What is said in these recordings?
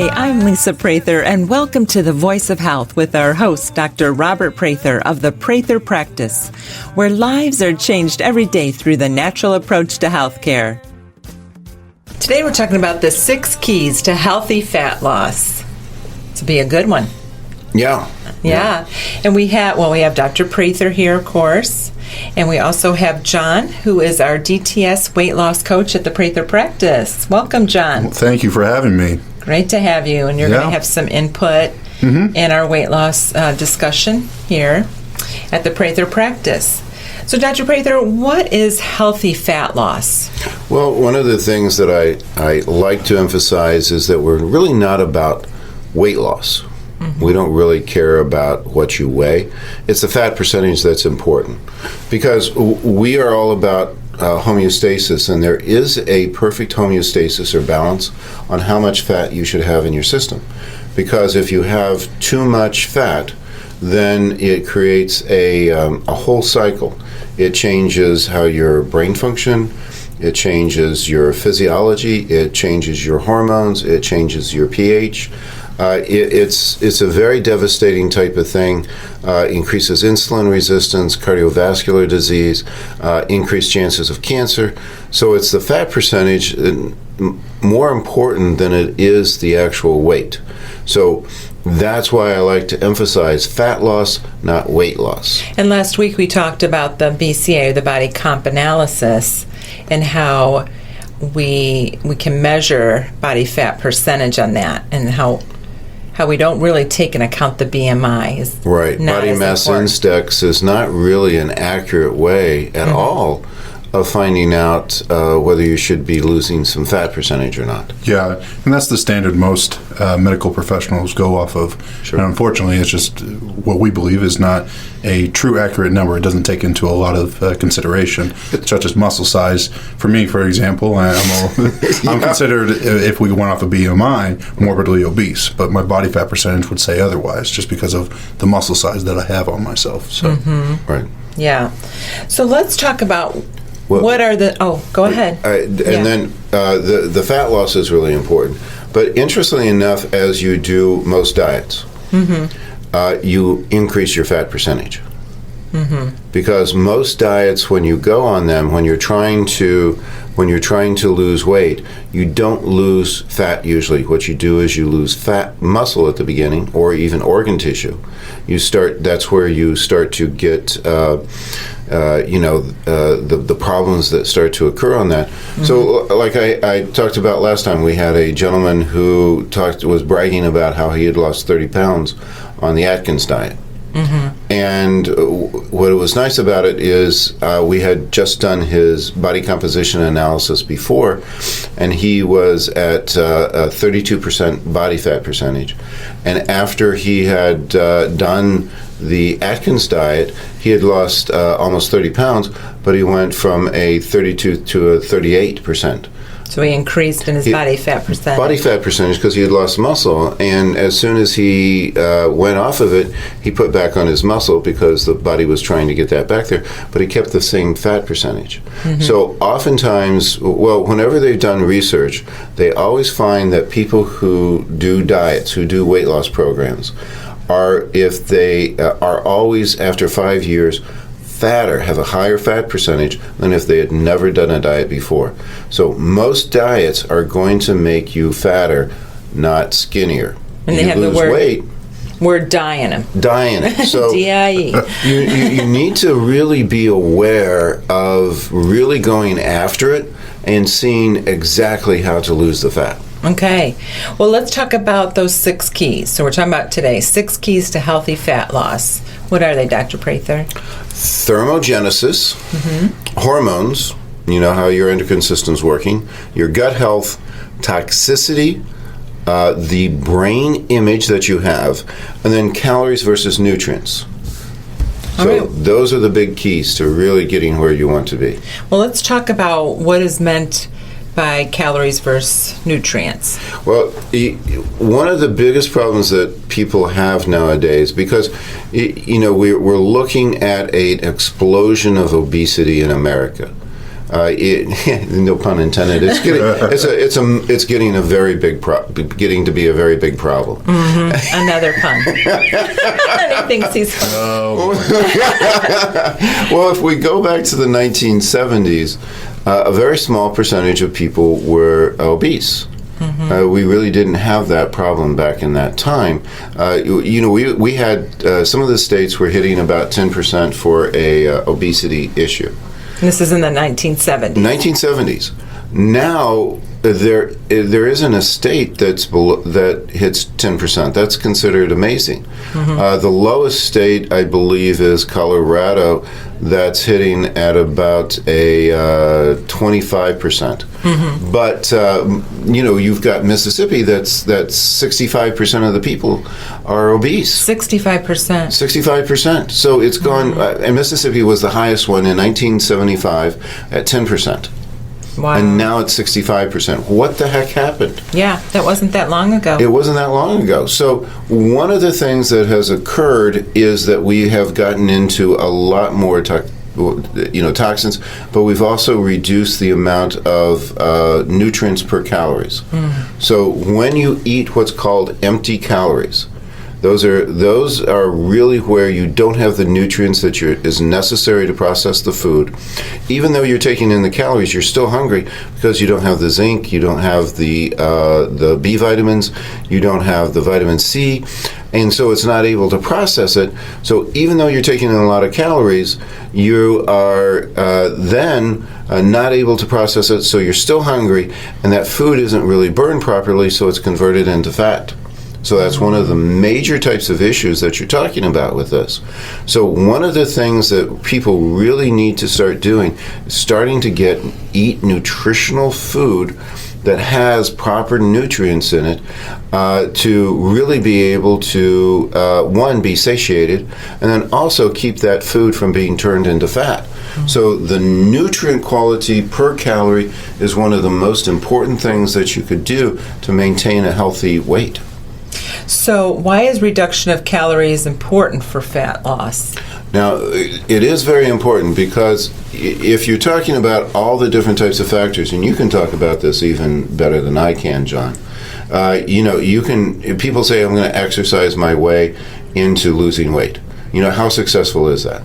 Hi, I'm Lisa Prather, and welcome to The Voice of Health with our host, Dr. Robert Prather of the Prather Practice, where lives are changed every day through the natural approach to healthcare. Today we're talking about the 6 keys to healthy fat loss. This will be a good one. Yeah. And we have Dr. Prather here, of course, and we also have John, who is our DTS weight loss coach at the Prather Practice. Welcome, John. Well, thank you for having me. Great to have you, and you're going to have some input in our weight loss discussion here at the Prather Practice. So, Dr. Prather, what is healthy fat loss? Well, one of the things that I like to emphasize is that we're really not about weight loss. We don't really care about what you weigh. It's the fat percentage that's important, because we are all about homeostasis, and there is a perfect homeostasis or balance on how much fat you should have in your system. Because if you have too much fat, then it creates a whole cycle. It changes how your brain function, it changes your physiology, it changes your hormones, it changes your pH. It's a very devastating type of thing. Increases insulin resistance, cardiovascular disease, increased chances of cancer. So it's the fat percentage more important than it is the actual weight. So that's why I like to emphasize fat loss, not weight loss. And last week we talked about the BCA, the body comp analysis, and how we can measure body fat percentage on that, and how we don't really take into account the BMI. Right. Body mass index is not really an accurate way at all of finding out whether you should be losing some fat percentage or not. Yeah, and that's the standard most medical professionals go off of. Sure. And unfortunately, it's just what we believe is not a true accurate number. It doesn't take into a lot of consideration, such as muscle size. For me, for example, I'm considered, if we went off of BMI, morbidly obese, but my body fat percentage would say otherwise, just because of the muscle size that I have on myself. So, Right. Yeah. So let's talk about what are the... go ahead. Then the fat loss is really important. But interestingly enough, as you do most diets, you increase your fat percentage. Because most diets, when you go on them, when you're trying to lose weight, you don't lose fat usually. What you do is you lose fat muscle at the beginning, or even organ tissue. That's where you start to get the problems that start to occur on that. So like I talked about last time, we had a gentleman who was bragging about how he had lost 30 pounds on the Atkins diet. And what was nice about it is we had just done his body composition analysis before, and he was at a 32% body fat percentage. And after he had done the Atkins diet, he had lost almost 30 pounds, but he went from a 32 to a 38%. So he increased in his body fat percentage. Body fat percentage, because he had lost muscle, and as soon as he went off of it, he put back on his muscle because the body was trying to get that back there, but he kept the same fat percentage. So oftentimes, whenever they've done research, they always find that people who do diets, who do weight loss programs, if they are always, after 5 years, fatter, have a higher fat percentage than if they had never done a diet before. So most diets are going to make you fatter, not skinnier. And they have the word die in them. Die in it. So D-I-E. you need to really be aware of really going after it and seeing exactly how to lose the fat. Okay. Well, let's talk about those 6 keys. So we're talking about today 6 keys to healthy fat loss. What are they, Dr. Prather? Thermogenesis, hormones, you know how your endocrine system's working, your gut health, toxicity, the brain image that you have, and then calories versus nutrients. So those are the big keys to really getting where you want to be. Well, let's talk about what is meant by calories versus nutrients. Well, one of the biggest problems that people have nowadays, because we're looking at an explosion of obesity in America. No pun intended. It's getting getting to be a very big problem. Another pun. He thinks he's funny. Well, if we go back to the 1970s, a very small percentage of people were obese. We really didn't have that problem back in that time. We had some of the states were hitting about 10% for a obesity issue. This is in the 1970s. 1970s. Now there isn't a state that hits 10%. That's considered amazing. The lowest state, I believe, is Colorado. That's hitting at about a 25%. But you've got Mississippi. That's 65% of the people are obese. 65%. 65%. So it's gone. And Mississippi was the highest one in 1975 at 10%. Wow. And now it's 65%. What the heck happened? Yeah, that wasn't that long ago. It wasn't that long ago. So one of the things that has occurred is that we have gotten into a lot more toxins, but we've also reduced the amount of nutrients per calories. So when you eat what's called empty calories, those are really where you don't have the nutrients that is necessary to process the food. Even though you're taking in the calories, you're still hungry because you don't have the zinc, you don't have the B vitamins, you don't have the vitamin C, and so it's not able to process it. So even though you're taking in a lot of calories, you are then not able to process it, so you're still hungry, and that food isn't really burned properly, so it's converted into fat. So that's one of the major types of issues that you're talking about with this. So one of the things that people really need to start doing is starting to eat nutritional food that has proper nutrients in it to really be able to, one, be satiated, and then also keep that food from being turned into fat. So the nutrient quality per calorie is one of the most important things that you could do to maintain a healthy weight. So why is reduction of calories important for fat loss? Now, it is very important because if you're talking about all the different types of factors, and you can talk about this even better than I can, John, people say, I'm going to exercise my way into losing weight. How successful is that?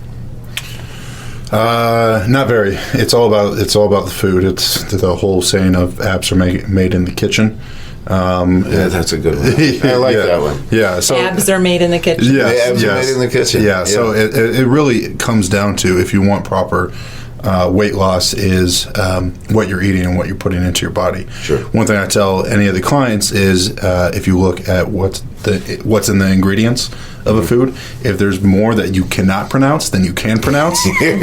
Not very. It's all about the food. It's the whole saying of abs are made in the kitchen. That's a good one. I like that one. Yeah. So abs are made in the kitchen. Abs are made in the kitchen. Yeah. So it really comes down to, if you want proper weight loss, is what you're eating and what you're putting into your body. Sure. One thing I tell any of the clients is if you look at what's in the ingredients of a food, if there's more that you cannot pronounce than you can pronounce, then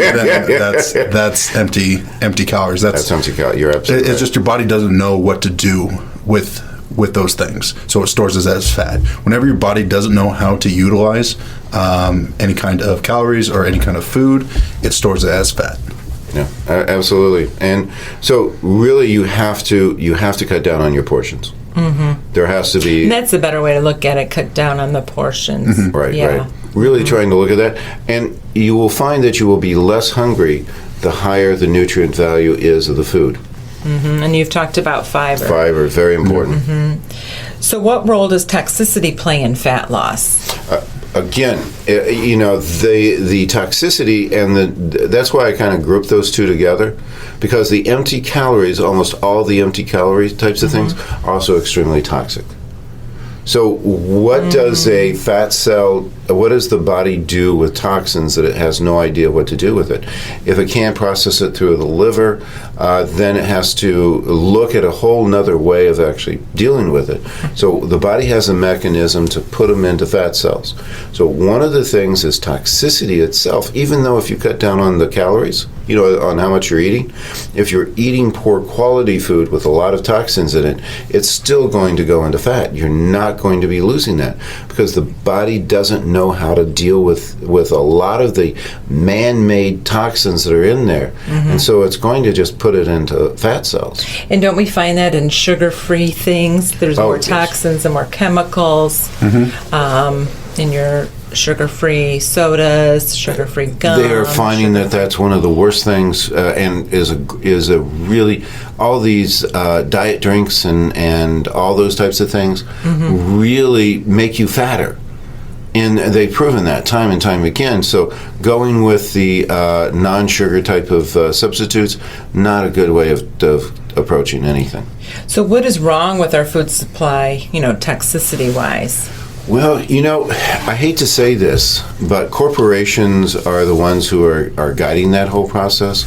that's empty calories. That's empty calories. You're absolutely It's just your body doesn't know what to do with those things, so it stores it as fat. Whenever your body doesn't know how to utilize any kind of calories or any kind of food, it stores it as fat. Yeah, absolutely. And so really you have to cut down on your portions. There has to be... And that's a better way to look at it, cut down on the portions. Right. Really trying to look at that. And you will find that you will be less hungry the higher the nutrient value is of the food. And you've talked about fiber. Fiber, very important. So what role does toxicity play in fat loss? Again, the toxicity, and that's why I kind of group those two together, because the empty calories, almost all the empty calorie types of things, are also extremely toxic. So what does a fat cell, what does the body do with toxins that it has no idea what to do with it? If it can't process it through the liver, then it has to look at a whole nother way of actually dealing with it. So the body has a mechanism to put them into fat cells. So one of the things is toxicity itself, even though if you cut down on the calories, on how much you're eating, if you're eating poor quality food with a lot of toxins in it, it's still going to go into fat. You're not going to be losing that because the body doesn't know how to deal with a lot of the man-made toxins that are in there. And so it's going to just put it into fat cells. And don't we find that in sugar-free things? There's more toxins and more chemicals in your sugar-free sodas, sugar-free gum. They are finding that that's one of the worst things, and is a really, all these diet drinks and all those types of things really make you fatter. And they've proven that time and time again. So going with the non-sugar type of substitutes, not a good way of approaching anything. So what is wrong with our food supply, toxicity-wise? Well, I hate to say this, but corporations are the ones who are guiding that whole process.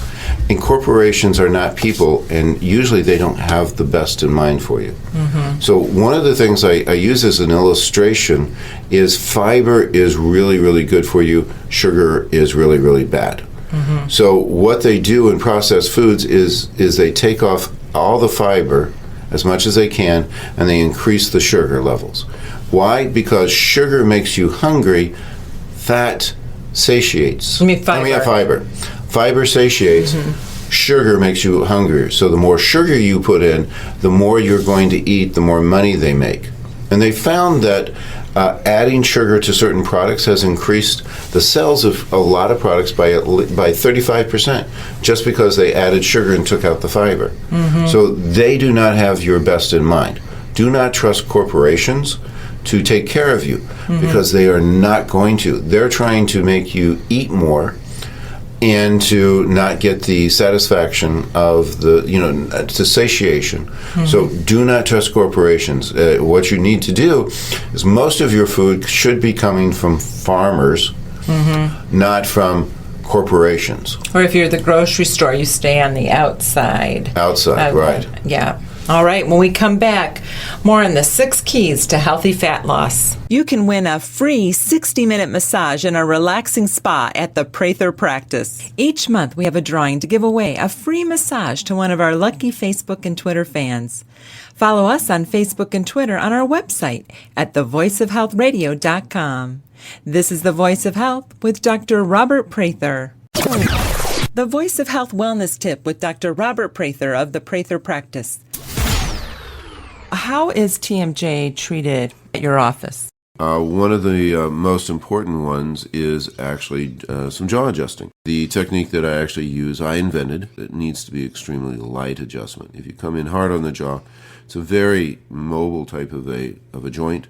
And corporations are not people, and usually they don't have the best in mind for you. So one of the things I use as an illustration is fiber is really, really good for you. Sugar is really, really bad. So what they do in processed foods is they take off all the fiber as much as they can, and they increase the sugar levels. Why? Because sugar makes you hungry, fat satiates. You mean fiber? Fiber. Fiber satiates, sugar makes you hungrier. So the more sugar you put in, the more you're going to eat, the more money they make. And they found that adding sugar to certain products has increased the sales of a lot of products by 35%, just because they added sugar and took out the fiber. So they do not have your best in mind. Do not trust corporations to take care of you, because they are not going to. They're trying to make you eat more and to not get the satisfaction of to satiation. So do not trust corporations. What you need to do is, most of your food should be coming from farmers, not from corporations. Or if you're at the grocery store, you stay on the outside. Outside, right. Yeah. All right, when we come back, more on the 6 keys to healthy fat loss. You can win a free 60-minute massage in a relaxing spa at the Prather practice. Each month, we have a drawing to give away a free massage to one of our lucky Facebook and Twitter fans. Follow us on Facebook and Twitter on our website at thevoiceofhealthradio.com. This is The Voice of Health with Dr. Robert Prather. The Voice of Health Wellness Tip with Dr. Robert Prather of the Prather practice. How is TMJ treated at your office? One of the most important ones is actually some jaw adjusting. The technique that I actually use, I invented. It needs to be extremely light adjustment. If you come in hard on the jaw, it's a very mobile type of a joint.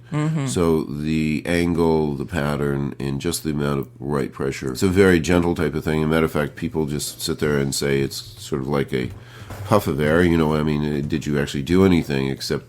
So the angle, the pattern, and just the amount of right pressure, it's a very gentle type of thing. As a matter of fact, people just sit there and say it's sort of like a puff of air. Did you actually do anything except,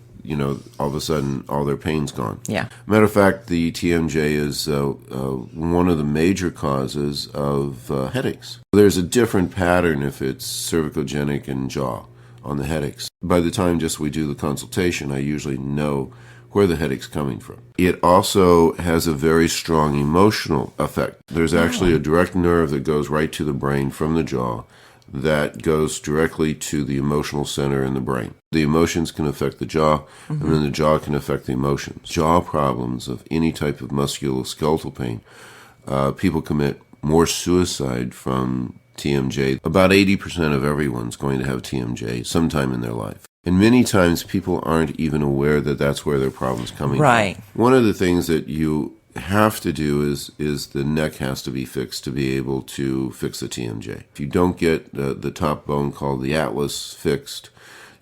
all of a sudden all their pain's gone. Yeah. Matter of fact, the TMJ is one of the major causes of headaches. There's a different pattern if it's cervicogenic and jaw on the headaches. By the time we do the consultation, I usually know where the headache's coming from. It also has a very strong emotional effect. There's actually a direct nerve that goes right to the brain from the jaw that goes directly to the emotional center in the brain. The emotions can affect the jaw, and then the jaw can affect the emotions. Jaw problems of any type of musculoskeletal pain, people commit more suicide from TMJ. About 80% of everyone's going to have TMJ sometime in their life. And many times people aren't even aware that that's where their problem's coming from. One of the things that you have to do is the neck has to be fixed to be able to fix the TMJ. If you don't get the top bone called the atlas fixed,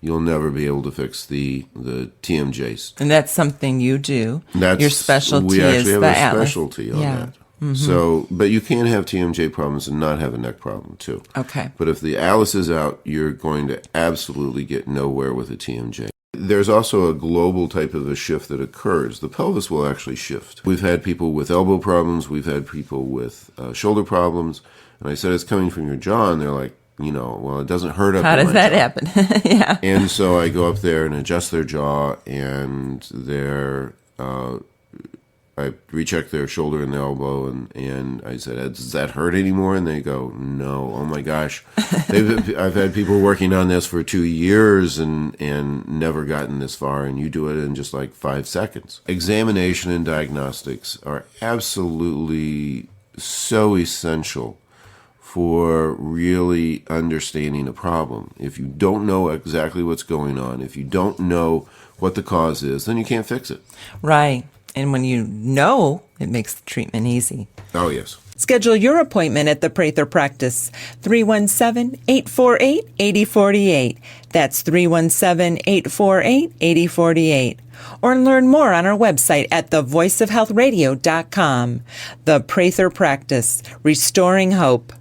you'll never be able to fix the TMJs. And that's something you do. Your specialty we actually is have the a atlas. specialty on that. So, but you can have TMJ problems and not have a neck problem too. Okay. But if the atlas is out, you're going to absolutely get nowhere with a TMJ. There's also a global type of a shift that occurs. The pelvis will actually shift. We've had people with elbow problems. We've had people with shoulder problems. And I said, it's coming from your jaw. And they're like, well, it doesn't hurt up. How does that happen? Yeah. And so I go up there and adjust their jaw, and I recheck their shoulder and the elbow, and I said, does that hurt anymore? And they go, no. Oh my gosh. I've had people working on this for 2 years and never gotten this far, and you do it in just like 5 seconds. Examination and diagnostics are absolutely so essential for really understanding a problem. If you don't know exactly what's going on, if you don't know what the cause is, then you can't fix it. Right. And when you know, it makes the treatment easy. Oh, yes. Schedule your appointment at the Prather Practice, 317-848-8048. That's 317-848-8048. Or learn more on our website at thevoiceofhealthradio.com. The Prather Practice, restoring hope.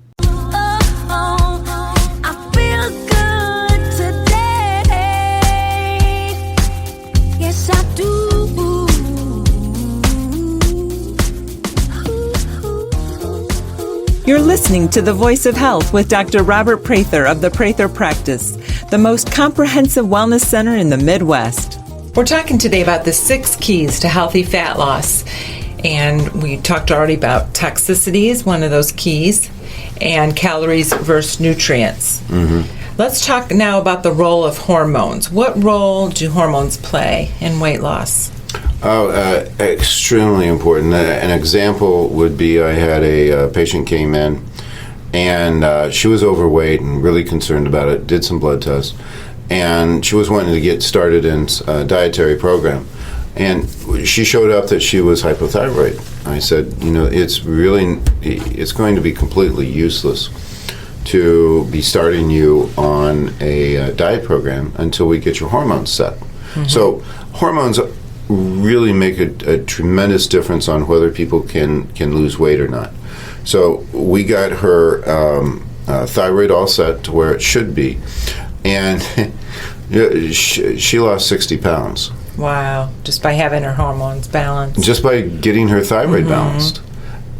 You're listening to The Voice of Health with Dr. Robert Prather of the Prather Practice, the most comprehensive wellness center in the Midwest. We're talking today about the 6 keys to healthy fat loss. And we talked already about toxicity is one of those keys, and calories versus nutrients. Let's talk now about the role of hormones. What role do hormones play in weight loss? Extremely important. An example would be I had a patient came in, and she was overweight and really concerned about it, did some blood tests, and she was wanting to get started in a dietary program. And she showed up that she was hypothyroid. I said, it's going to be completely useless to be starting you on a diet program until we get your hormones set. So hormones really make a tremendous difference on whether people can lose weight or not. So we got her thyroid all set to where it should be, and she lost 60 pounds. Wow, just by having her hormones balanced. Just by getting her thyroid balanced.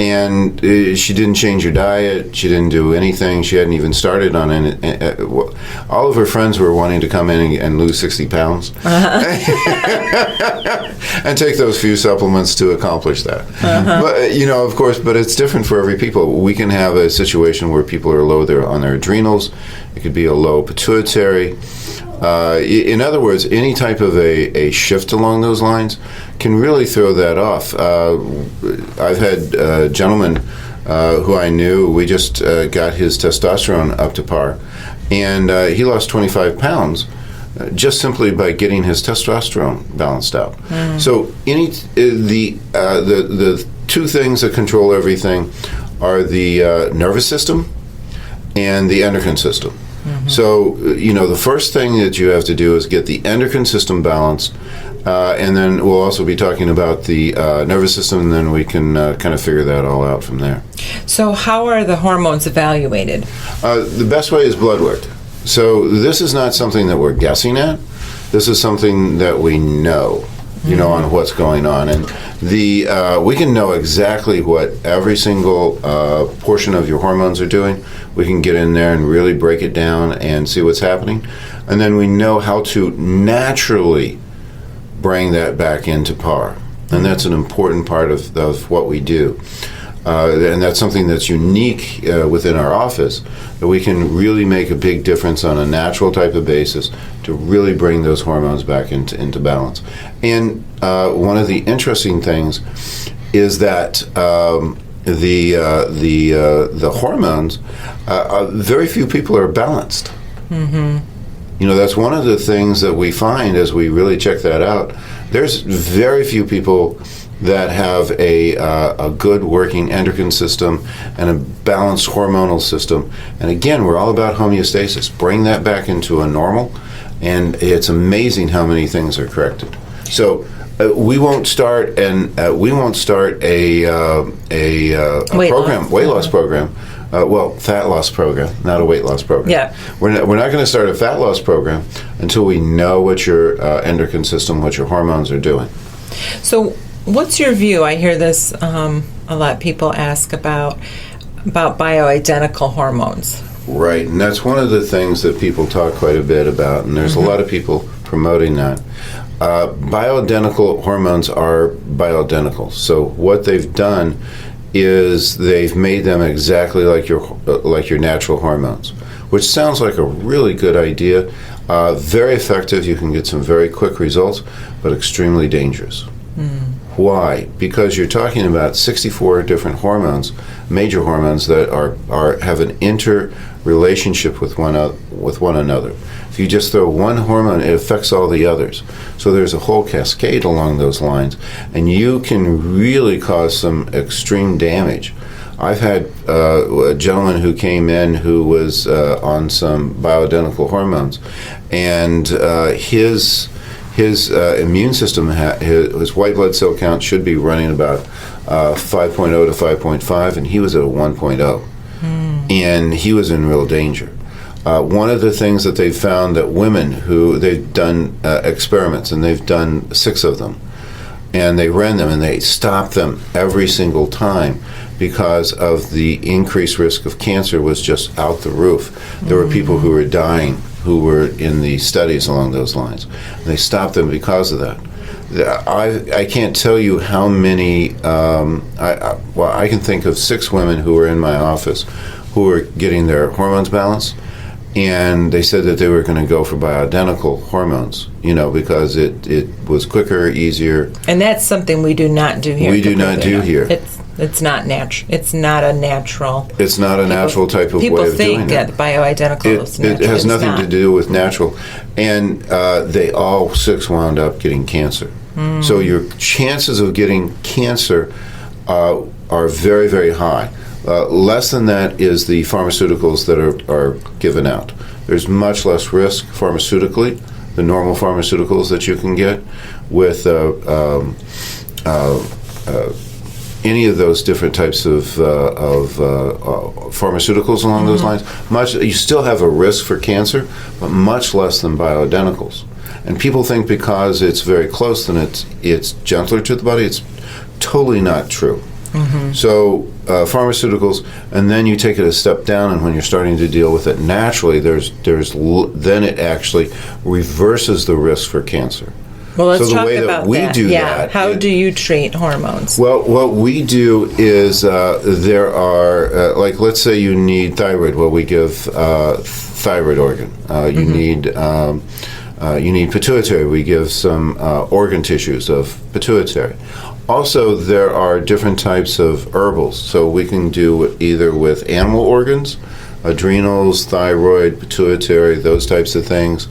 And she didn't change her diet. She didn't do anything. She hadn't even started on it. All of her friends were wanting to come in and lose 60 pounds and take those few supplements to accomplish that. But, of course, but it's different for every people. We can have a situation where people are low on their adrenals. It could be a low pituitary. In other words, any type of a shift along those lines can really throw that off. I've had a gentleman who I knew, we just got his testosterone up to par, and he lost 25 pounds just simply by getting his testosterone balanced out. So the two things that control everything are the nervous system and the endocrine system. So, the first thing that you have to do is get the endocrine system balanced, and then we'll also be talking about the nervous system, and then we can kind of figure that all out from there. So how are the hormones evaluated? The best way is blood work. So this is not something that we're guessing at. This is something that we know, on what's going on. And we can know exactly what every single portion of your hormones are doing. We can get in there and really break it down and see what's happening. And then we know how to naturally bring that back into par. And that's an important part of what we do. And that's something that's unique within our office, that we can really make a big difference on a natural type of basis to really bring those hormones back into balance. And one of the interesting things is that the hormones, very few people are balanced. That's one of the things that we find as we really check that out. There's very few people that have a good working endocrine system and a balanced hormonal system. And again, we're all about homeostasis. Bring that back into a normal, and it's amazing how many things are corrected. So we won't start a program, weight loss program. Fat loss program, not a weight loss program. Yeah. We're not going to start a fat loss program until we know what your endocrine system, what your hormones are doing. So what's your view? I hear this a lot. People ask about bioidentical hormones. Right, and that's one of the things that people talk quite a bit about, and there's a lot of people promoting that. Bioidentical hormones are bioidentical. So what they've done is they've made them exactly like your natural hormones, which sounds like a really good idea. Very effective. You can get some very quick results, but extremely dangerous. Why? Because you're talking about 64 different hormones, major hormones that have an interrelationship with one with one another. If you just throw one hormone, it affects all the others. So there's a whole cascade along those lines, and you can really cause some extreme damage. I've had a gentleman who came in who was on some bioidentical hormones, and his immune system, his white blood cell count should be running about 5.0 to 5.5, and he was at a 1.0. And he was in real danger. One of the things that they found that women who, they've done experiments, and they've done 6 of them, and they ran them, and they stopped them every single time because of the increased risk of cancer was just out the roof. There were people who were dying who were in the studies along those lines. And they stopped them because of that. I can't tell you how many, I can think of 6 women who were in my office who were getting their hormones balanced, and they said that they were going to go for bioidentical hormones, because it was quicker, easier. And that's something we do not do here. We do not do here. It's not natural. It's not a natural. It's not a natural type of way of doing it. People think that bioidentical is natural. It has nothing to do with natural. And they all 6 wound up getting cancer. So your chances of getting cancer are very, very high. Less than that is the pharmaceuticals that are given out. There's much less risk pharmaceutically, the normal pharmaceuticals that you can get with any of those different types of pharmaceuticals along those lines. You still have a risk for cancer, but much less than bioidenticals. And people think because it's very close, then it's gentler to the body. It's totally not true. So pharmaceuticals, and then you take it a step down, and when you're starting to deal with it naturally, then it actually reverses the risk for cancer. Well, let's so the talk way about that we that. do Yeah. that. How do you treat hormones? Well, what we do is there are let's say you need thyroid. Well, we give thyroid organ. You need pituitary. We give some organ tissues of pituitary. Also, there are different types of herbals. So we can do either with animal organs, adrenals, thyroid, pituitary, those types of things,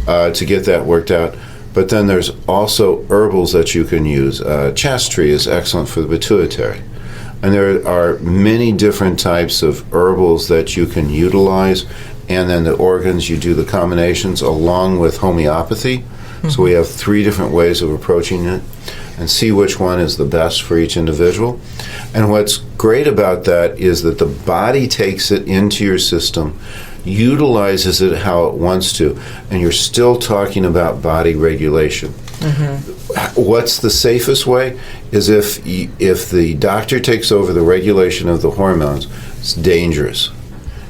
to get that worked out. But then there's also herbals that you can use. Chast tree is excellent for the pituitary. And there are many different types of herbals that you can utilize. And then the organs, you do the combinations along with homeopathy. So we have 3 different ways of approaching it, and see which one is the best for each individual. And what's great about that is that the body takes it into your system, utilizes it how it wants to, and you're still talking about body regulation. What's the safest way is if the doctor takes over the regulation of the hormones, it's dangerous.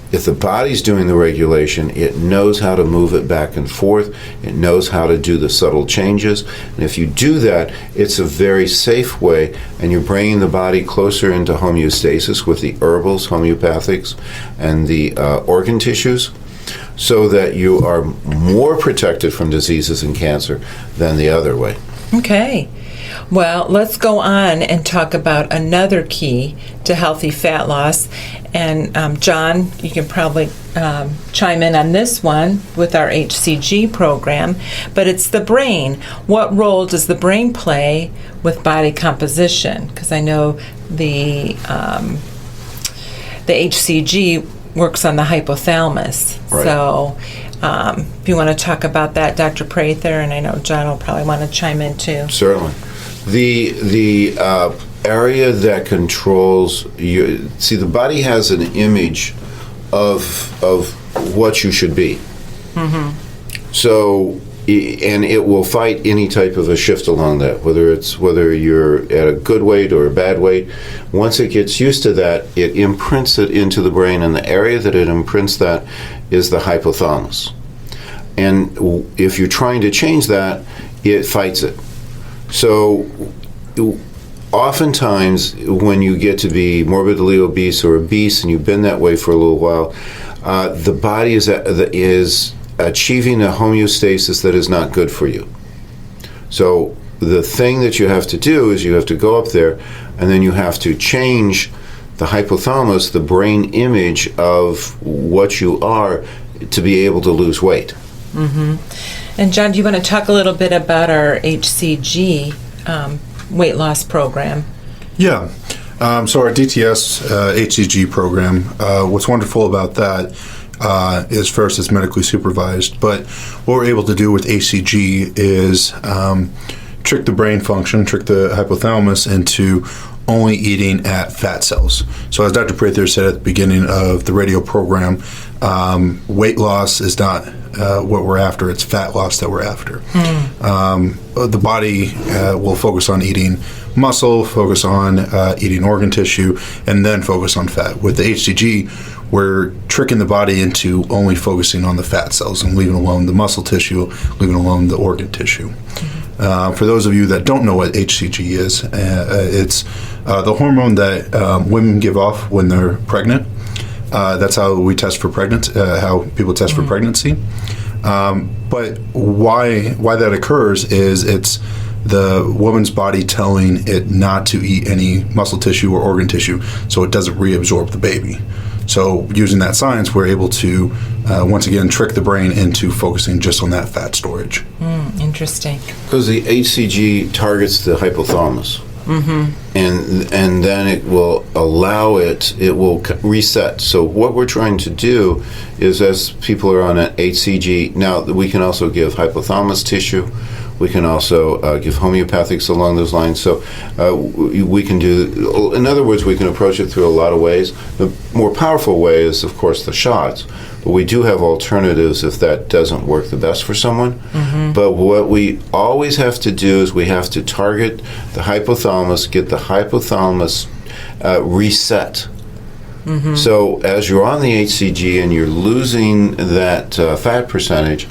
If the body's doing the regulation, it knows how to move it back and forth. It knows how to do the subtle changes. And if you do that, it's a very safe way, and you're bringing the body closer into homeostasis with the herbals, homeopathics, and the organ tissues, so that you are more protected from diseases and cancer than the other way. Okay. Well, let's go on and talk about another key to healthy fat loss. And John, you can probably chime in on this one with our HCG program, but it's the brain. What role does the brain play with body composition? Because I know the HCG works on the hypothalamus. Right. So if you want to talk about that, Dr. Prather, and I know John will probably want to chime in too. Certainly. The area that controls you, see, the body has an image of what you should be. So, and it will fight any type of a shift along that, whether you're at a good weight or a bad weight. Once it gets used to that, it imprints it into the brain, and the area that it imprints that is the hypothalamus. And if you're trying to change that, it fights it. So oftentimes when you get to be morbidly obese or obese, and you've been that way for a little while, the body is achieving a homeostasis that is not good for you. So the thing that you have to do is you have to go up there, and then you have to change the hypothalamus, the brain image of what you are, to be able to lose weight. And John, do you want to talk a little bit about our HCG weight loss program? Yeah. So our DTS HCG program, what's wonderful about that is first it's medically supervised, but what we're able to do with HCG is trick the brain function, trick the hypothalamus into only eating at fat cells. So as Dr. Prather said at the beginning of the radio program, weight loss is not what we're after, it's fat loss that we're after. The body will focus on eating muscle, focus on eating organ tissue, and then focus on fat. With the HCG, we're tricking the body into only focusing on the fat cells and leaving alone the muscle tissue, leaving alone the organ tissue. For those of you that don't know what HCG is, it's the hormone that women give off when they're pregnant. That's how we test for pregnancy, how people test for pregnancy. But why that occurs is it's the woman's body telling it not to eat any muscle tissue or organ tissue so it doesn't reabsorb the baby. So using that science, we're able to, once again, trick the brain into focusing just on that fat storage. Interesting. Because the HCG targets the hypothalamus. And then it will allow it will reset. So what we're trying to do is, as people are on an HCG, now we can also give hypothalamus tissue. We can also give homeopathics along those lines. So we can do, in other words, we can approach it through a lot of ways. The more powerful way is, of course, the shots. But we do have alternatives if that doesn't work the best for someone. But what we always have to do is we have to target the hypothalamus, get the hypothalamus reset. So as you're on the HCG and you're losing that fat percentage,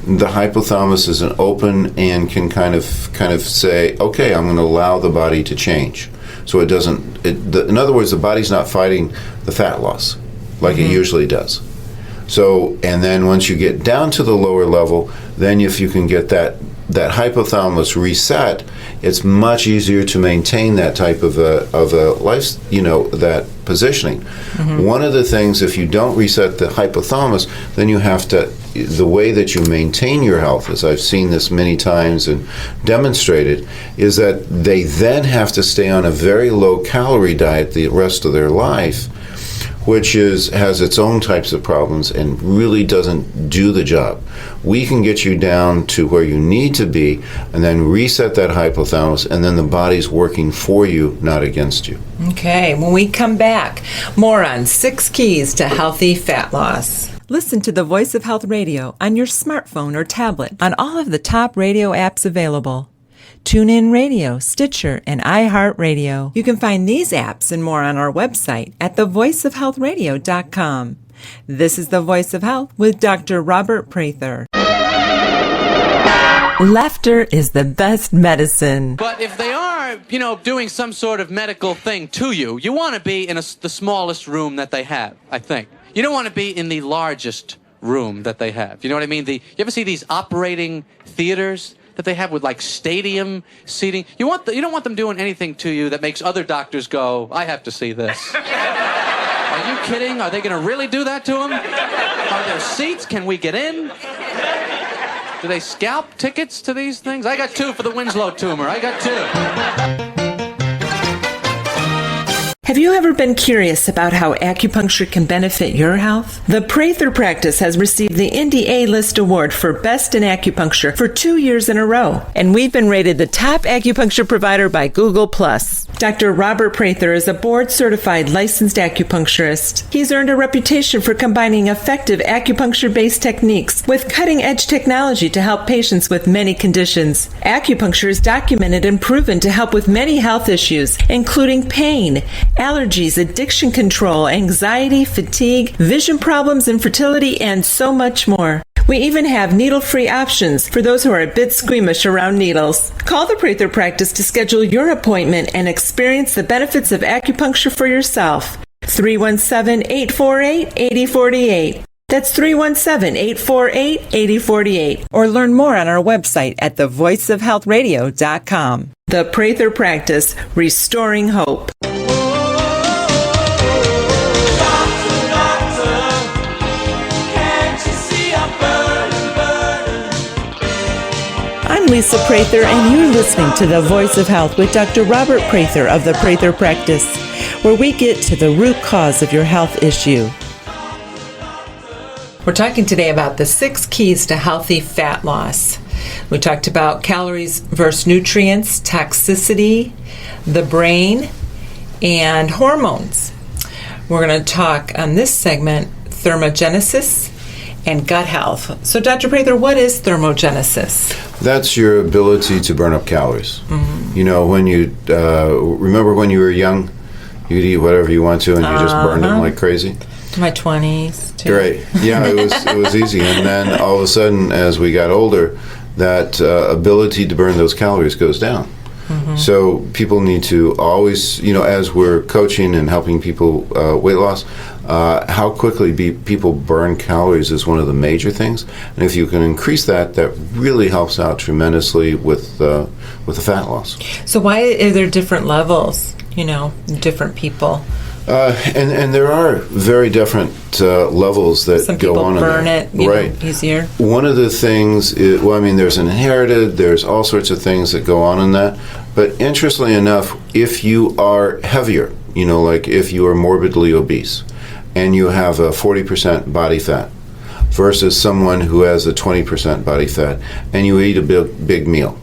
the hypothalamus is an open and can kind of say, okay, I'm going to allow the body to change. So it doesn't, in other words, the body's not fighting the fat loss like it usually does. So, and then once you get down to the lower level, then if you can get that hypothalamus reset, it's much easier to maintain that type of a life, that positioning. One of the things, if you don't reset the hypothalamus, then you have to, the way that you maintain your health, as I've seen this many times and demonstrated, is that they then have to stay on a very low calorie diet the rest of their life, which has its own types of problems and really doesn't do the job. We can get you down to where you need to be and then reset that hypothalamus, and then the body's working for you, not against you. Okay, when we come back, more on 6 keys to healthy fat loss. Listen to the Voice of Health Radio on your smartphone or tablet on all of the top radio apps available. TuneIn Radio, Stitcher, and iHeartRadio. You can find these apps and more on our website at thevoiceofhealthradio.com. This is The Voice of Health with Dr. Robert Prather. Laughter is the best medicine. But if they are, doing some sort of medical thing to you, you want to be in the smallest room that they have, I think. You don't want to be in the largest room that they have. You know what I mean? You ever see these operating theaters that they have with like stadium seating? You don't want them doing anything to you that makes other doctors go, I have to see this. Are you kidding? Are they going to really do that to him? Are there seats? Can we get in? Do they scalp tickets to these things? I got 2 for the Winslow tumor. I got 2. Have you ever been curious about how acupuncture can benefit your health? The Prather practice has received the Indy A-List Award for Best in Acupuncture for 2 years in a row, and we've been rated the top acupuncture provider by Google+. Dr. Robert Prather is a board-certified licensed acupuncturist. He's earned a reputation for combining effective acupuncture-based techniques with cutting-edge technology to help patients with many conditions. Acupuncture is documented and proven to help with many health issues, including pain, allergies, addiction control, anxiety, fatigue, vision problems, infertility, and so much more. We even have needle-free options for those who are a bit squeamish around needles. Call the Prather practice to schedule your appointment and experience the benefits of acupuncture for yourself. 317-848-8048. That's 317-848-8048. Or learn more on our website at thevoiceofhealthradio.com. The Prather practice, restoring hope. Doctor, can't you Lisa Prather, and you're listening to The Voice of Health with Dr. Robert Prather of the Prather Practice, where we get to the root cause of your health issue. We're talking today about the 6 keys to healthy fat loss. We talked about calories versus nutrients, toxicity, the brain, and hormones. We're going to talk on this segment thermogenesis and gut health. So, Dr. Prather, what is thermogenesis? That's your ability to burn up calories. Mm-hmm. You know, when you remember when you were young, you could eat whatever you want to, and you just burned them like crazy. My 20s, too. Great. Yeah, it was easy. And then all of a sudden, as we got older, that ability to burn those calories goes down. Mm-hmm. So people need to always, you know, as we're coaching and helping people weight loss, how quickly people burn calories is one of the major things. And if you can increase that, that really helps out tremendously with the fat loss. So why are there different levels, you know, different people? And there are very different levels that Some go on. Some people burn it, right, easier. One of the things is, well, I mean, there's inherited, there's all sorts of things that go on in that. But interestingly enough, if you are heavier, you know, like if you are morbidly obese and you have a 40% body fat versus someone who has a 20% body fat and you eat a big meal.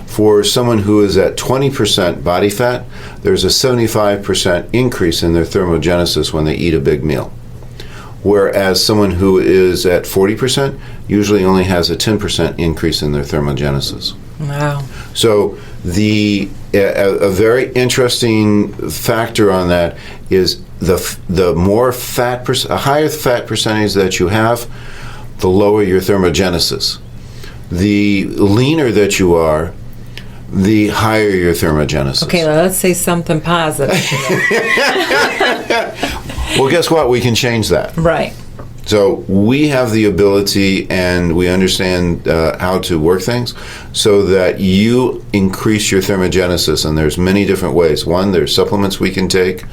For someone who is at 20% body fat, there's a 75% increase in their thermogenesis when they eat a big meal. Whereas someone who is at 40% usually only has a 10% increase in their thermogenesis. Wow. So a very interesting factor on that is the more fat, a higher fat percentage that you have, the lower your thermogenesis. The leaner that you are, the higher your thermogenesis. Okay, well, let's say something positive. Well, guess what? We can change that. Right. So we have the ability and we understand how to work things so that you increase your thermogenesis. And there's many different ways. One, there's supplements we can take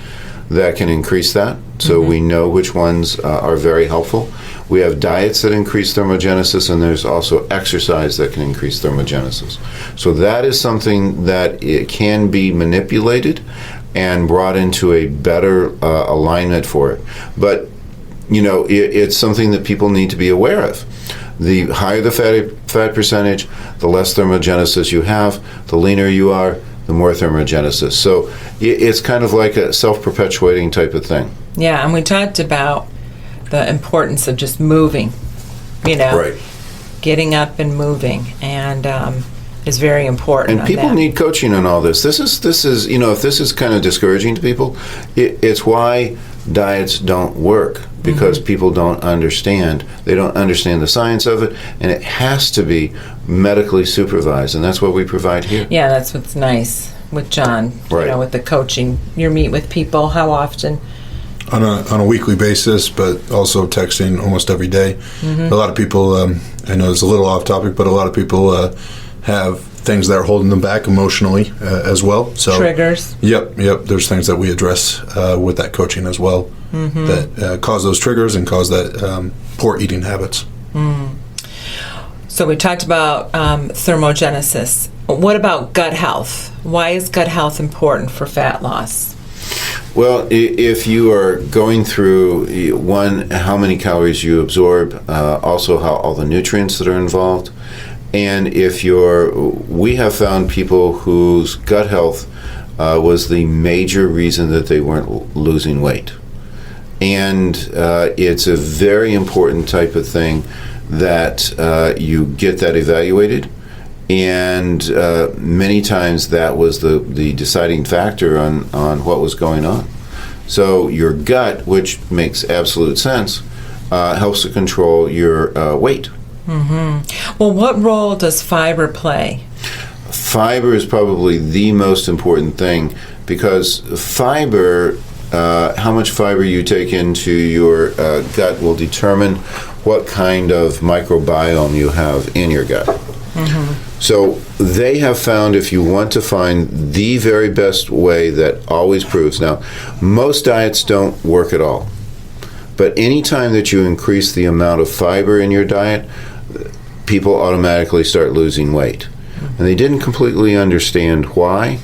that can increase that. So we know which ones are very helpful. We have diets that increase thermogenesis, and there's also exercise that can increase thermogenesis. So that is something that it can be manipulated and brought into a better alignment for it. But, you know, it's something that people need to be aware of. The higher the fat percentage, the less thermogenesis you have, the leaner you are, the more thermogenesis. So it's kind of like a self-perpetuating type of thing. Yeah, and we talked about the importance of just moving, you know, right. Getting up and moving, and is very important. And people need coaching on all this. This is, you know, if this is kind of discouraging to people, it's why diets don't work, because people don't understand. They don't understand the science of it, and it has to be medically supervised, and that's what we provide here. Yeah, that's what's nice with John, right. You know, with the coaching. You meet with people, how often? On a weekly basis, but also texting almost every day. A lot of people, I know it's a little off topic, but a lot of people have things that are holding them back emotionally as well. So triggers. Yep. There's things that we address with that coaching as well that cause those triggers and cause that poor eating habits. So we talked about thermogenesis. What about gut health? Why is gut health important for fat loss? Well, if you are going through, one, how many calories you absorb, also how all the nutrients that are involved, and we have found people whose gut health was the major reason that they weren't losing weight. And it's a very important type of thing that you get that evaluated. And many times that was the deciding factor on what was going on. So your gut, which makes absolute sense, helps to control your weight. Well, what role does fiber play? Fiber is probably the most important thing, because fiber, how much fiber you take into your gut will determine what kind of microbiome you have in your gut. So they have found, if you want to find the very best way that always proves, now most diets don't work at all, but anytime that you increase the amount of fiber in your diet, people automatically start losing weight. And they didn't completely understand why,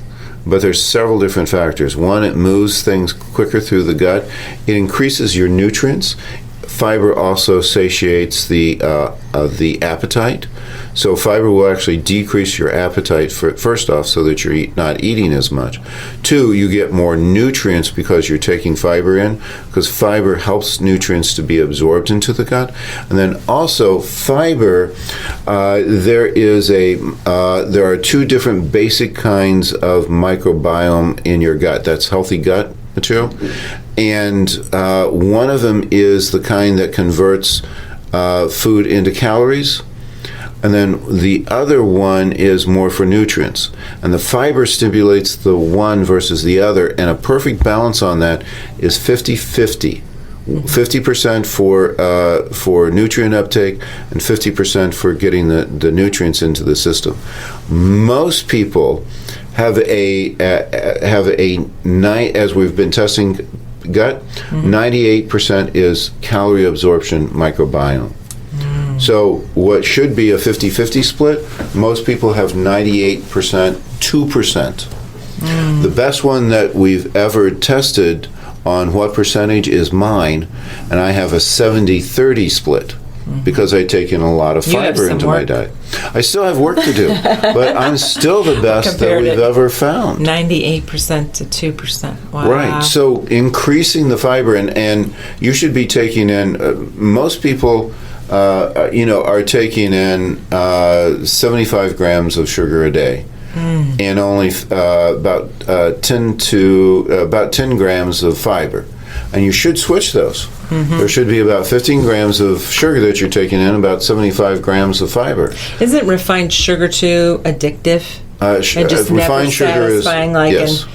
but there's several different factors. One, it moves things quicker through the gut. It increases your nutrients. Fiber also satiates the appetite. So fiber will actually decrease your appetite, first off, so that you're not eating as much. Two, you get more nutrients because you're taking fiber in, because fiber helps nutrients to be absorbed into the gut. And then also fiber, there are two different basic kinds of microbiome in your gut. That's healthy gut material. And one of them is the kind that converts food into calories. And then the other one is more for nutrients. And the fiber stimulates the one versus the other. And a perfect balance on that is 50-50. 50% for nutrient uptake and 50% for getting the nutrients into the system. Most people have as we've been testing gut, 98% is calorie absorption microbiome. So what should be a 50-50 split, most people have 98%, 2%. The best one that we've ever tested on what percentage is mine, and I have a 70-30 split because I take in a lot of fiber into my diet. I still have work to do, but I'm still the best that we've ever found. 98% to 2%. Wow. Right. So increasing the fiber, and you should be taking in, most people are taking in 75 grams of sugar a day, and only about 10 grams of fiber. And you should switch those. There should be about 15 grams of sugar that you're taking in, about 75 grams of fiber. Isn't refined sugar too addictive? And just refined sugar is satisfying, like, yes.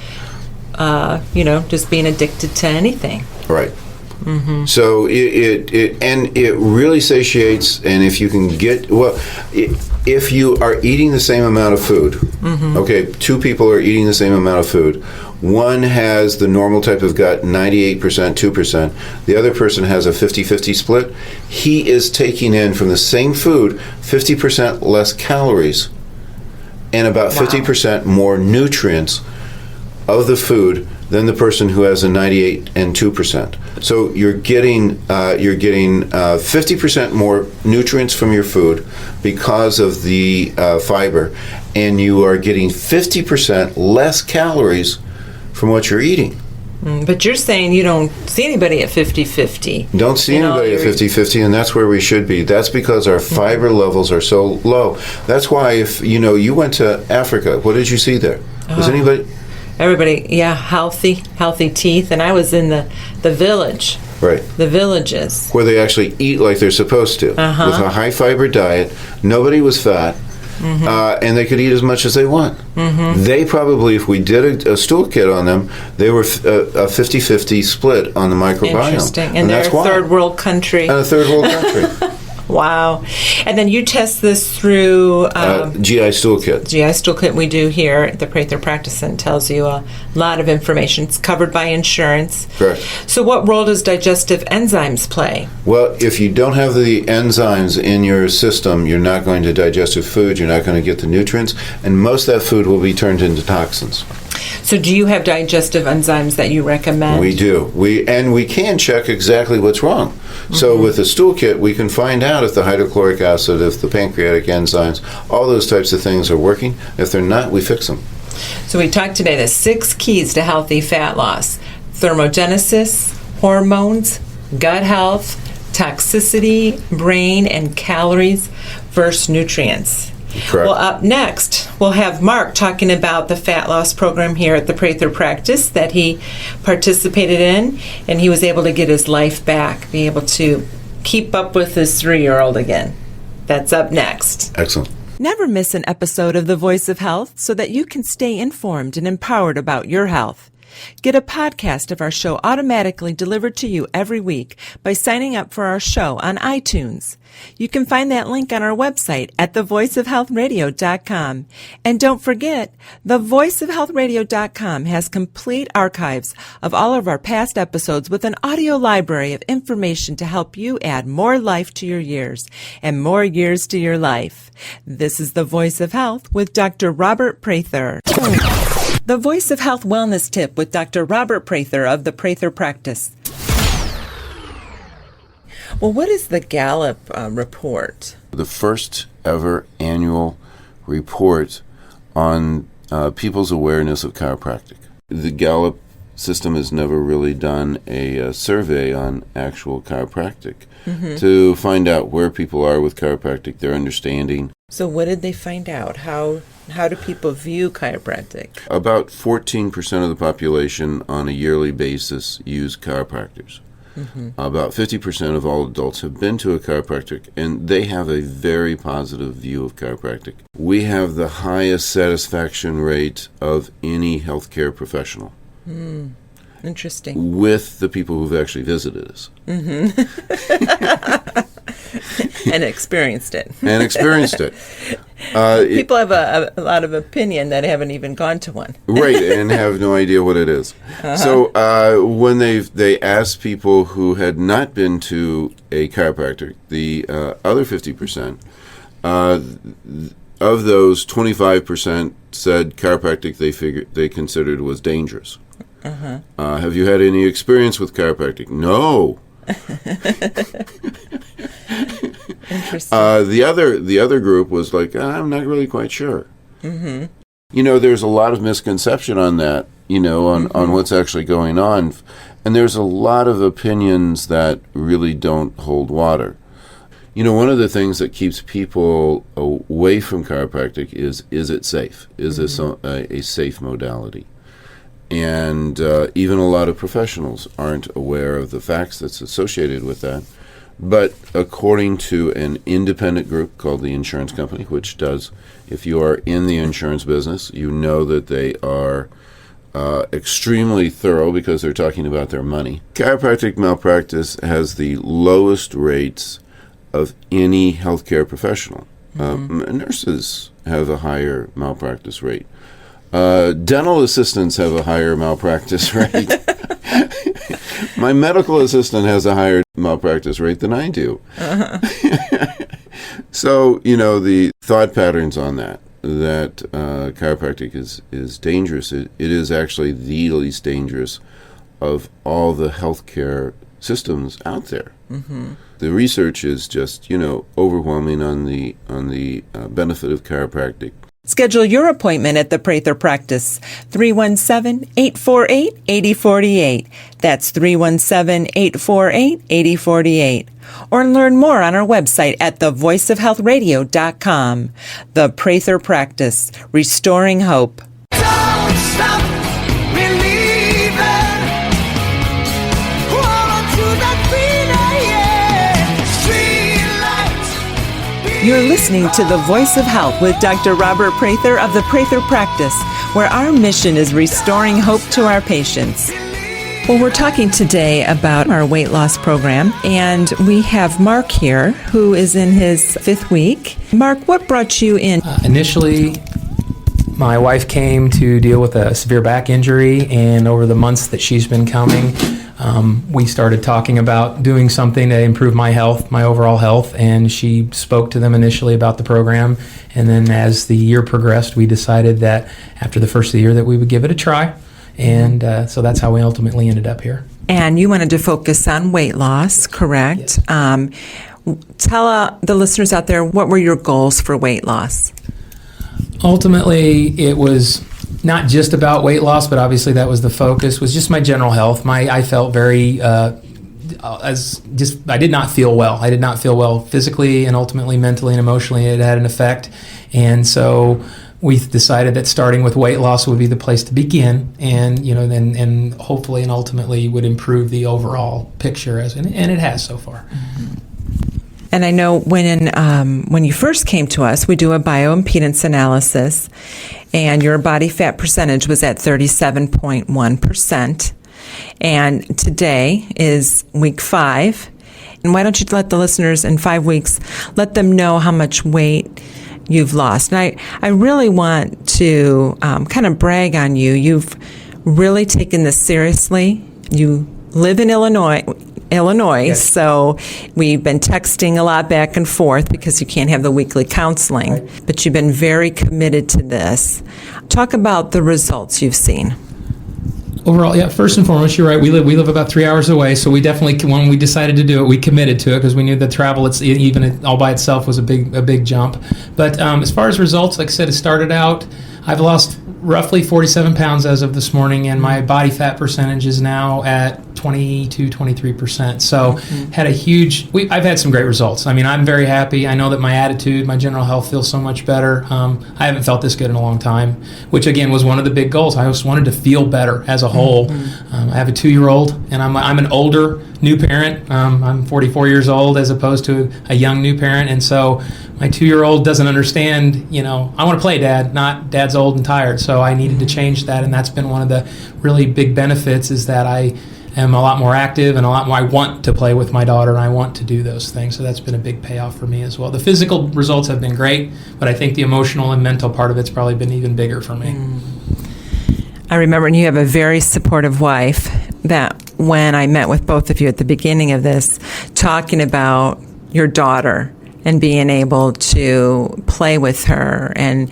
and, just being addicted to anything. Right. So it really satiates, and if you can get if you are eating the same amount of food, okay, two people are eating the same amount of food. One has the normal type of gut, 98%, 2%. The other person has a 50-50 split. He is taking in from the same food 50% less calories and about 50% more nutrients of the food than the person who has a 98 and 2%. So you're getting 50% more nutrients from your food because of the fiber, and you are getting 50% less calories from what you're eating. But you're saying you don't see anybody at 50-50. Don't see anybody at 50-50, and that's where we should be. That's because our fiber levels are so low. That's why if you went to Africa, what did you see there? Was anybody? Everybody, healthy teeth, and I was in the village. Right. The villages. Where they actually eat like they're supposed to. With a high fiber diet, nobody was fat, and they could eat as much as they want. They probably, if we did a stool kit on them, they were a 50-50 split on the microbiome. Interesting. And they're a third world country. And a third world country. Wow. And then you test this through... GI stool kit. GI stool kit we do here at the Prather Practice, and tells you a lot of information. It's covered by insurance. Correct. So what role does digestive enzymes play? Well, if you don't have the enzymes in your system, you're not going to digest your food, you're not going to get the nutrients, and most of that food will be turned into toxins. So do you have digestive enzymes that you recommend? We do. We can check exactly what's wrong. So with the stool kit, we can find out if the hydrochloric acid, if the pancreatic enzymes, all those types of things are working. If they're not, we fix them. So we talked today the 6 keys to healthy fat loss: thermogenesis, hormones, gut health, toxicity, brain, and calories versus nutrients. Correct. Well, up next, we'll have Mark talking about the fat loss program here at the Prather Practice that he participated in, and he was able to get his life back, be able to keep up with his 3-year-old again. That's up next. Excellent. Never miss an episode of The Voice of Health so that you can stay informed and empowered about your health. Get a podcast of our show automatically delivered to you every week by signing up for our show on iTunes. You can find that link on our website at thevoiceofhealthradio.com. And don't forget, thevoiceofhealthradio.com has complete archives of all of our past episodes with an audio library of information to help you add more life to your years and more years to your life. This is The Voice of Health with Dr. Robert Prather. The Voice of Health Wellness Tip with Dr. Robert Prather of the Prather Practice. Well, what is the Gallup report? The first ever annual report on people's awareness of chiropractic. The Gallup system has never really done a survey on actual chiropractic to find out where people are with chiropractic, their understanding. So what did they find out? How do people view chiropractic? About 14% of the population on a yearly basis use chiropractors. About 50% of all adults have been to a chiropractic, and they have a very positive view of chiropractic. We have the highest satisfaction rate of any healthcare professional. Interesting. With the people who've actually visited us. And experienced it. People have a lot of opinion that haven't even gone to one. Right, and have no idea what it is. So when they asked people who had not been to a chiropractor, the other 50%, of those 25% said chiropractic they considered was dangerous. Have you had any experience with chiropractic? No. Interesting. The other group was like, I'm not really quite sure. You know, there's a lot of misconception on that, on what's actually going on. And there's a lot of opinions that really don't hold water. One of the things that keeps people away from chiropractic is it safe? Is this a safe modality? And even a lot of professionals aren't aware of the facts that's associated with that. But according to an independent group called the Insurance Company, which does, if you are in the insurance business, you know that they are extremely thorough because they're talking about their money. Chiropractic malpractice has the lowest rates of any healthcare professional. Nurses have a higher malpractice rate. Dental assistants have a higher malpractice rate. My medical assistant has a higher malpractice rate than I do. So, the thought patterns on that chiropractic is dangerous. It is actually the least dangerous of all the healthcare systems out there. The research is just, overwhelming on the benefit of chiropractic. Schedule your appointment at the Prather Practice, 317-848-8048. That's 317-848-8048. Or learn more on our website at thevoiceofhealthradio.com. The Prather Practice, restoring hope. Don't stop believing. Hold on to that feeling, yeah. Street lights. You're listening to The Voice of Health with Dr. Robert Prather of the Prather Practice, where our mission is restoring hope to our patients. Well, we're talking today about our weight loss program, and we have Mark here, who is in his 5th week. Mark, what brought you in? Initially, my wife came to deal with a severe back injury, and over the months that she's been coming, we started talking about doing something to improve my health, my overall health, and she spoke to them initially about the program. And then as the year progressed, we decided that after the first of the year that we would give it a try. And so that's how we ultimately ended up here. And you wanted to focus on weight loss, correct? Yes. Tell the listeners out there, what were your goals for weight loss? Ultimately, it was not just about weight loss, but obviously that was the focus, was just my general health. I felt very, I did not feel well. I did not feel well physically, and ultimately mentally and emotionally it had an effect. And so we decided that starting with weight loss would be the place to begin, and then hopefully and ultimately would improve the overall picture, and it has so far. Mm-hmm. And I know when you first came to us, we do a bioimpedance analysis, and your body fat percentage was at 37.1%. And today is week 5. And why don't you let the listeners in 5 weeks, let them know how much weight you've lost. And I really want to kind of brag on you. You've really taken this seriously. You live in Illinois, Yes. so we've been texting a lot back and forth because you can't have the weekly counseling. Right. But you've been very committed to this. Talk about the results you've seen. Overall, yeah, first and foremost, you're right. We live about 3 hours away, so we definitely, when we decided to do it, we committed to it because we knew that travel, even all by itself, was a big jump. But as far as results, like I said, it started out, I've lost roughly 47 pounds as of this morning, and my body fat percentage is now at 23%. So had a huge, I've had some great results. I mean, I'm very happy. I know that my attitude, my general health feels so much better. I haven't felt this good in a long time, which again was one of the big goals. I just wanted to feel better as a whole. I have a 2-year-old, and I'm an older new parent. I'm 44 years old as opposed to a young new parent, and so my 2-year-old doesn't understand, I want to play, Dad, not Dad's old and tired. So I needed to change that, and that's been one of the really big benefits is that I am a lot more active and a lot more. I want to play with my daughter, and I want to do those things. So that's been a big payoff for me as well. The physical results have been great, but I think the emotional and mental part of it's probably been even bigger for me. I remember, and you have a very supportive wife, that when I met with both of you at the beginning of this, talking about your daughter and being able to play with her, and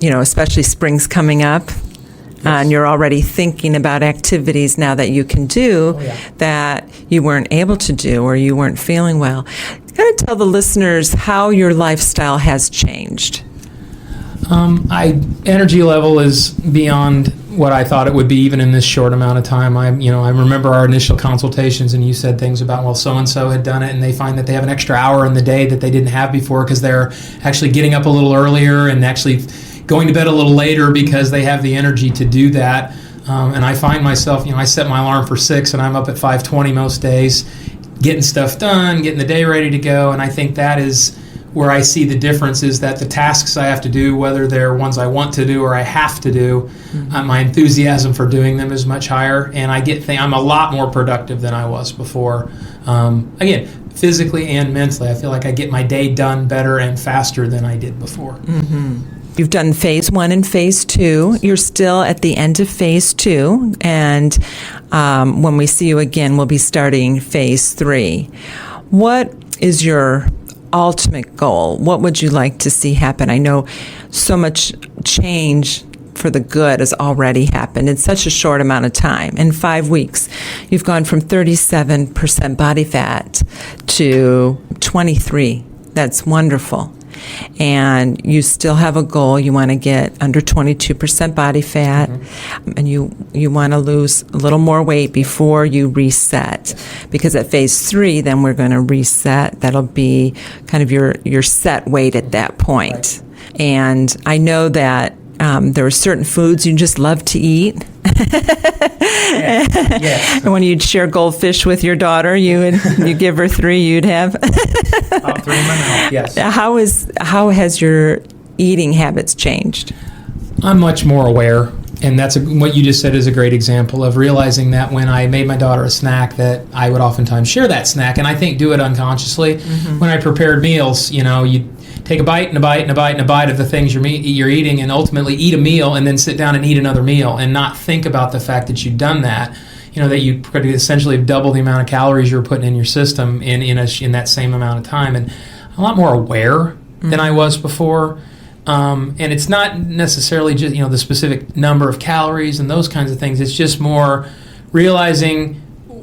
especially spring's coming up. And you're already thinking about activities now that you can do that you weren't able to do or you weren't feeling well. Kind of tell the listeners how your lifestyle has changed. Energy level is beyond what I thought it would be even in this short amount of time. I remember our initial consultations, and you said things about, well, so-and-so had done it, and they find that they have an extra hour in the day that they didn't have before because they're actually getting up a little earlier and actually going to bed a little later because they have the energy to do that. And I find myself, I set my alarm for 6 and I'm up at 5:20 most days, getting stuff done, getting the day ready to go. And I think that is where I see the difference, is that the tasks I have to do, whether they're ones I want to do or I have to do, my enthusiasm for doing them is much higher. And I'm a lot more productive than I was before. Again, physically and mentally, I feel like I get my day done better and faster than I did before. You've done phase 1 and phase 2. You're still at the end of phase 2. And when we see you again, we'll be starting phase 3. What is your ultimate goal? What would you like to see happen? I know so much change for the good has already happened in such a short amount of time. In 5 weeks, you've gone from 37% body fat to 23. That's wonderful. And you still have a goal. You want to get under 22% body fat, and you want to lose a little more weight before you reset. Because at phase 3, then we're going to reset. That'll be kind of your set weight at that point. Right. And I know that there are certain foods you just love to eat. Yes. And when you'd share goldfish with your daughter, you give her 3, you'd have 3 in my mouth. Yes. How has your eating habits changed? I'm much more aware, and that's what you just said is a great example of realizing that when I made my daughter a snack, that I would oftentimes share that snack, and I think do it unconsciously. When I prepared meals, you take a bite and a bite and a bite and a bite of the things you're eating, and ultimately eat a meal and then sit down and eat another meal and not think about the fact that you've done that. That you could essentially double the amount of calories you're putting in your system in that same amount of time. And I'm a lot more aware than I was before. And it's not necessarily just the specific number of calories and those kinds of things. It's just more realizing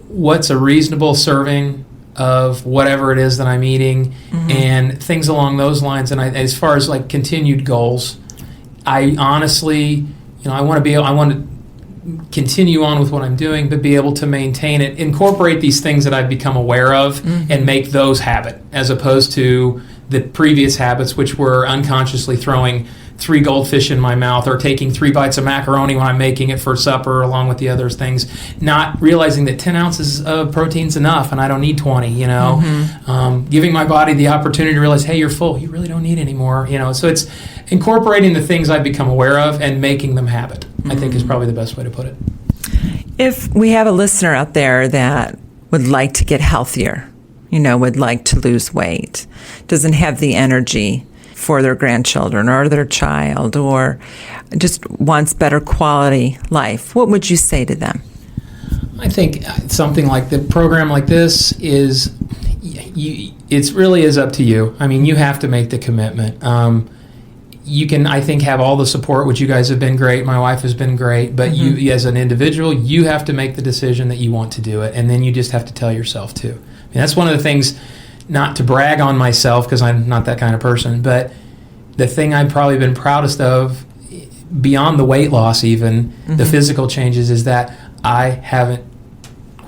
what's a reasonable serving of whatever it is that I'm eating, and things along those lines. And as far as like continued goals, I honestly, I want to continue on with what I'm doing, but be able to maintain it, incorporate these things that I've become aware of, and make those habit, as opposed to the previous habits, which were unconsciously throwing 3 goldfish in my mouth or taking 3 bites of macaroni when I'm making it for supper along with the other things, not realizing that 10 ounces of protein's enough and I don't need 20, giving my body the opportunity to realize, hey, you're full, you really don't need any more, so it's incorporating the things I've become aware of and making them habit, I think is probably the best way to put it. If we have a listener out there that would like to get healthier, would like to lose weight, doesn't have the energy for their grandchildren or their child, or just wants better quality life, what would you say to them? I think something like the program like this is, it really is up to you. I mean, you have to make the commitment. You can, I think, have all the support, which you guys have been great. My wife has been great. But you, as an individual, you have to make the decision that you want to do it. And then you just have to tell yourself, too. I mean, that's one of the things, not to brag on myself, because I'm not that kind of person, but the thing I've probably been proudest of, beyond the weight loss even, the physical changes, is that I haven't,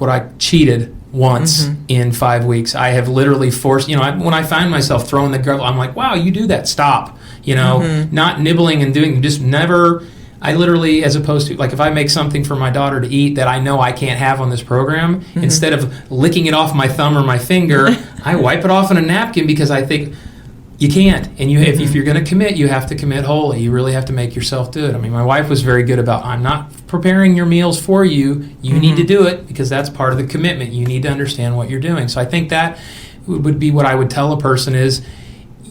I cheated once in 5 weeks. I have literally forced, when I find myself throwing the girl, I'm like, wow, you do that, stop. Not nibbling and doing, just never, I literally, as opposed to, like if I make something for my daughter to eat that I know I can't have on this program, instead of licking it off my thumb or my finger, I wipe it off on a napkin because I think you can't. And if you're going to commit, you have to commit wholly. You really have to make yourself do it. I mean, my wife was very good about, I'm not preparing your meals for you. You need to do it because that's part of the commitment. You need to understand what you're doing. So I think that would be what I would tell a person is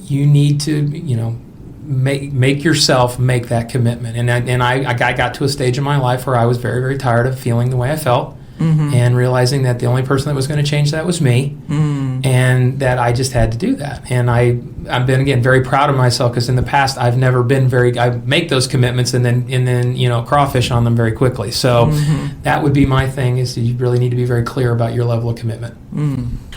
you need to, make yourself make that commitment. And I got to a stage in my life where I was very, very tired of feeling the way I felt and realizing that the only person that was going to change that was me and that I just had to do that. And I've been, again, very proud of myself because in the past I've never been I make those commitments and then crawfish on them very quickly. So that would be my thing, is you really need to be very clear about your level of commitment.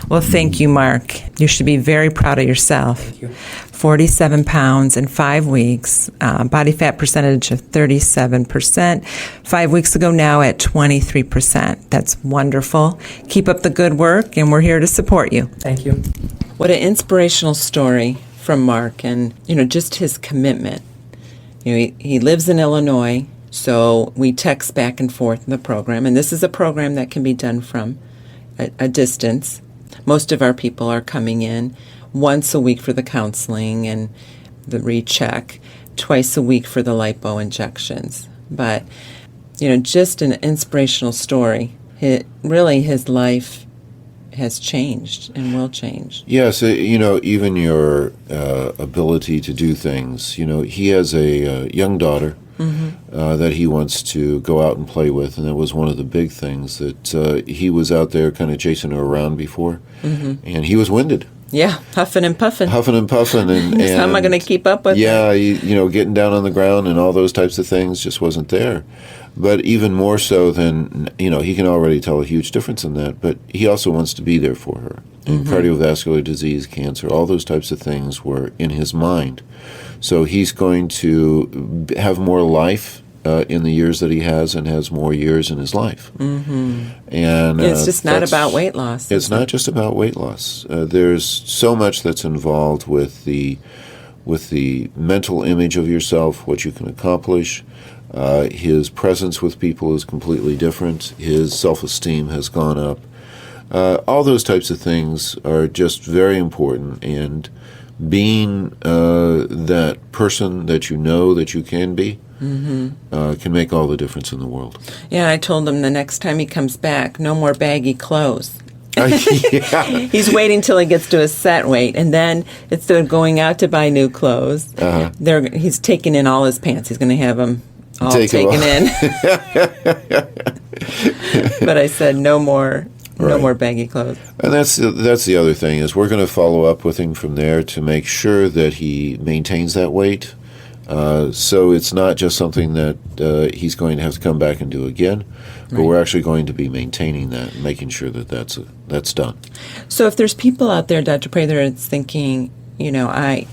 Well, thank you, Mark. You should be very proud of yourself. Thank you. 47 pounds in 5 weeks, body fat percentage of 37%. 5 weeks ago now at 23%. That's wonderful. Keep up the good work, and we're here to support you. Thank you. What an inspirational story from Mark, and just his commitment. He lives in Illinois, so we text back and forth in the program, and this is a program that can be done from a distance. Most of our people are coming in once a week for the counseling and the recheck, twice a week for the lipo injections. But, just an inspirational story. His life has changed and will change. Yes, even your ability to do things. He has a young daughter that he wants to go out and play with, and that was one of the big things that he was out there kind of chasing her around before, and he was winded. Yeah, huffing and puffing. And how am I going to keep up with it? Getting down on the ground and all those types of things just wasn't there. But even more so than, he can already tell a huge difference in that, but he also wants to be there for her. And cardiovascular disease, cancer, all those types of things were in his mind. So he's going to have more life in the years that he has, and has more years in his life. And it's just not about weight loss. It's not just about weight loss. There's so much that's involved with the mental image of yourself, what you can accomplish. His presence with people is completely different. His self-esteem has gone up. All those types of things are just very important, and being that person that that you can be can make all the difference in the world. Yeah, I told him the next time he comes back, no more baggy clothes. He's waiting till he gets to a set weight, and then instead of going out to buy new clothes, he's taking in all his pants. He's going to have them all taken in. But I said no more baggy clothes. And that's the other thing, is we're going to follow up with him from there to make sure that he maintains that weight. So it's not just something that he's going to have to come back and do again, but we're actually going to be maintaining that and making sure that that's done. So if there's people out there, Dr. Prather, that's thinking, I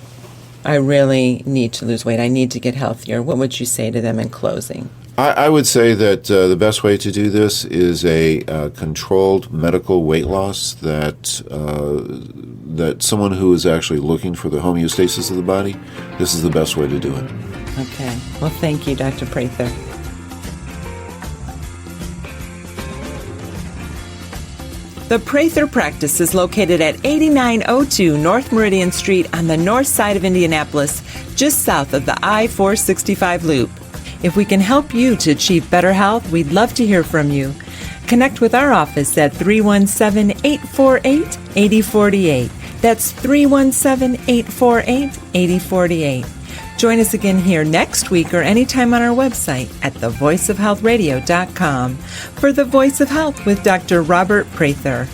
really need to lose weight, I need to get healthier, what would you say to them in closing? I would say that the best way to do this is a controlled medical weight loss, that someone who is actually looking for the homeostasis of the body, this is the best way to do it. Okay. Well, thank you, Dr. Prather. The Prather practice is located at 8902 North Meridian Street on the north side of Indianapolis, just south of the I-465 loop. If we can help you to achieve better health, we'd love to hear from you. Connect with our office at 317-848-8048. That's 317-848-8048. Join us again here next week or anytime on our website at thevoiceofhealthradio.com for The Voice of Health with Dr. Robert Prather.